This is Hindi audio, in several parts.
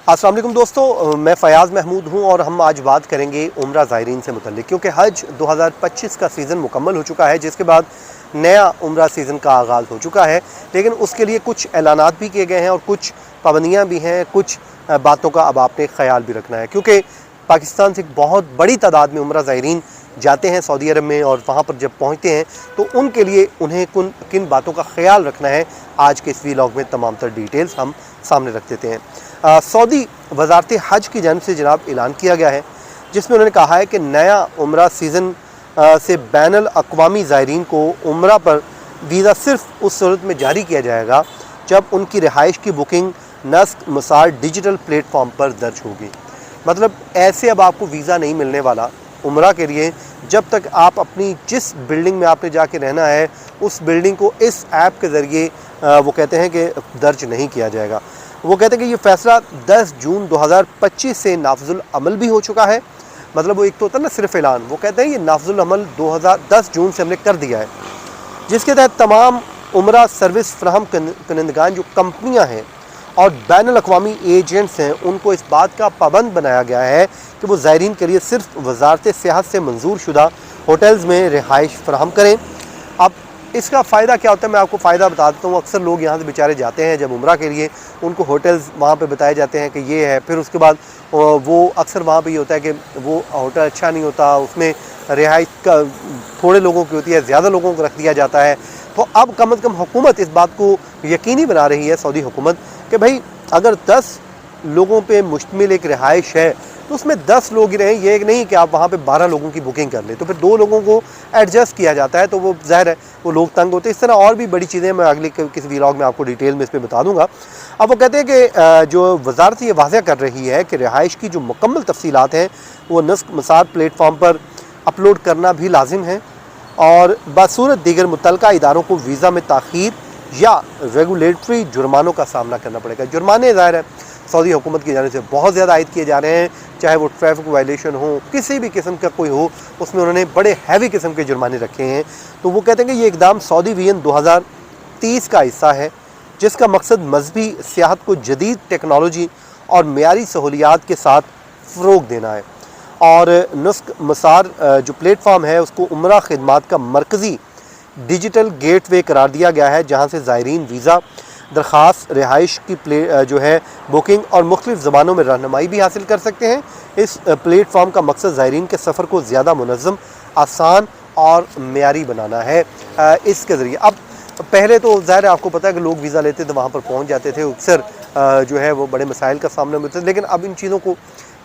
अस्सलाम वालेकुम दोस्तों, मैं फ़याज़ महमूद हूं और हम आज बात करेंगे उम्रा ज़ायरीन से मुतल्लिक़, क्योंकि हज 2025 का सीज़न मुकम्मल हो चुका है, जिसके बाद नया उम्रा सीज़न का आगाज़ हो चुका है। लेकिन उसके लिए कुछ ऐलानात भी किए गए हैं और कुछ पाबंदियाँ भी हैं, कुछ बातों का अब आपने ख्याल भी रखना है, क्योंकि पाकिस्तान से बहुत बड़ी तादाद में उम्रा ज़ायरीन जाते हैं सऊदी अरब में, और वहाँ पर जब पहुँचते हैं तो उनके लिए उन्हें किन बातों का ख्याल रखना है, आज के इस वीलॉग में तमाम तर डिटेल्स हम सामने रख देते हैं। सऊदी वज़ारत हज की जानिब से जनाब ऐलान किया गया है, जिसमें उन्होंने कहा है कि नया उम्रा सीज़न से बैनुल अक़वामी ज़ायरीन को उम्रा पर वीज़ा सिर्फ उस सूरत में जारी किया जाएगा जब उनकी रिहाइश की बुकिंग नस्क मसार डिजिटल प्लेटफॉर्म पर दर्ज होगी। मतलब ऐसे अब आपको वीज़ा नहीं मिलने वाला उम्रा के लिए जब तक आप अपनी जिस बिल्डिंग में आपने जाके रहना है उस बिल्डिंग को इस ऐप के ज़रिए वो कहते हैं कि दर्ज नहीं किया जाएगा। वो कहते हैं कि ये फ़ैसला 10 जून 2025 से नाफिजुल अमल भी हो चुका है। मतलब वो एक तो होता है ना सिर्फ ऐलान, वो कहते हैं ये नाफिजुल अमल 10 जून से हमने कर दिया है, जिसके तहत तमाम उम्रा सर्विस फराहम करनेगान जो कंपनियां हैं और बैनुल अक़वामी एजेंट्स हैं, उनको इस बात का पाबंद बनाया गया है कि वो ज़ायरीन के लिए सिर्फ वज़ारत सियाहत से मंजूर शुदा होटल्स में रिहाइश फराहम करें। अब इसका फ़ायदा क्या होता है, मैं आपको फ़ायदा बता देता हूँ। अक्सर लोग यहाँ से बेचारे जाते हैं जब उम्रा के लिए, उनको होटल्स वहाँ पे बताए जाते हैं कि ये है, फिर उसके बाद वो अक्सर वहाँ पे ये होता है कि वो होटल अच्छा नहीं होता, उसमें रिहाइश का थोड़े लोगों की होती है, ज़्यादा लोगों को रख दिया जाता है। तो अब कम से कम हुकूमत इस बात को यकीनी बना रही है, सऊदी हुकूमत, कि भाई अगर 10 लोगों पे मुश्तमिल एक रिहाइश है तो उसमें 10 लोग ही रहें। ये एक नहीं कि आप वहाँ पे 12 लोगों की बुकिंग कर लें, तो फिर 2 लोगों को एडजस्ट किया जाता है, तो वो ज़ाहिर है वो लोग तंग होते हैं। इस तरह और भी बड़ी चीज़ें मैं अगले किसी व्लॉग में आपको डिटेल में इस पर बता दूँगा। अब वो कहते हैं कि जो वजारत ये वाज़ह कर रही है कि रिहाइश की जो मुकम्मल तफसीलात हैं वो नस्क मसार प्लेटफॉर्म पर अपलोड करना भी लाजिम है, और बासूरत दीगर मुतल्लिका इदारों को वीज़ा में ताख़ीर या रेगुलेटरी जुर्मानों का सामना करना पड़ेगा। जुर्माने ज़ाहिर है सऊदी हुकूमत की जानिब से बहुत ज़्यादा आयद किए जा रहे हैं, चाहे वो ट्रैफिक वायलेशन हो, किसी भी किस्म का कोई हो, उसमें उन्होंने बड़े हैवी किस्म के जुर्माने रखे हैं। तो वो कहते हैं कि ये इकदाम सऊदी विजन 2030 का हिस्सा है, जिसका मकसद मजहबी सियाहत को जदीद टेक्नोलॉजी और मेयारी सहूलियात के साथ फ़रोग देना है। और नस्क मसार जो प्लेटफॉर्म है उसको उम्रा खिदमात का मरकज़ी डिजिटल गेटवे करार दिया गया है, जहाँ से ज़ायरीन वीज़ा दरख्वास्त, रिहाइश की जो है बुकिंग और मुख्तलिफ़ ज़बानों में रहनुमाई भी हासिल कर सकते हैं। इस प्लेटफॉर्म का मकसद ज़ायरीन के सफ़र को ज़्यादा मुनज़्ज़म, आसान और मेयारी बनाना है। इसके ज़रिए अब पहले तो ज़ाहिर है आपको पता है कि लोग वीज़ा लेते थे, वहाँ पर पहुँच जाते थे, अक्सर जो है वो बड़े मसाइल का सामना होता है। लेकिन अब इन चीज़ों को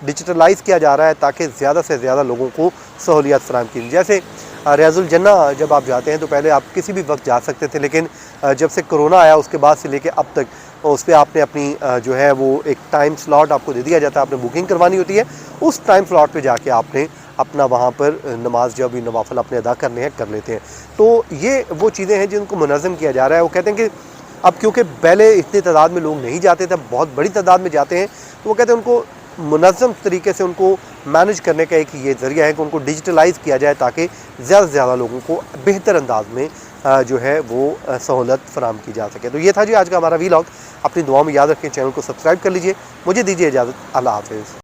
डिजिटलाइज़ किया जा रहा है ताकि ज़्यादा से ज़्यादा लोगों को सहूलियत फ़राहम की। जैसे रियाजुल जन्ना जब आप जाते हैं तो पहले आप किसी भी वक्त जा सकते थे, लेकिन जब से कोरोना आया उसके बाद से लेके अब तक उस पर आपने अपनी जो है वो एक टाइम स्लॉट आपको दे दिया जाता है, आपने बुकिंग करवानी होती है, उस टाइम स्लॉट पे जाके आपने अपना वहाँ पर नमाज जब भी नवाफिल अपने अदा करने हैं कर लेते हैं। तो ये वो चीज़ें हैं जिनको मुनज़्ज़म किया जा रहा है। वो कहते हैं कि अब क्योंकि पहले इतनी तादाद में लोग नहीं जाते थे, बहुत बड़ी तादाद में जाते हैं, तो वो कहते हैं उनको मुनज़्ज़म तरीके से उनको मैनेज करने का एक ये ज़रिया है कि उनको डिजिटलाइज़ किया जाए ताकि ज़्यादा से ज़्यादा लोगों को बेहतर अंदाज में जो है वो सहूलत फ़राहम की जा सके। तो ये था जी आज का हमारा व्लॉग। अपनी दुआओं में याद रखें, चैनल को सब्सक्राइब कर लीजिए। मुझे दीजिए इजाज़त, अल्लाह हाफ़िज़।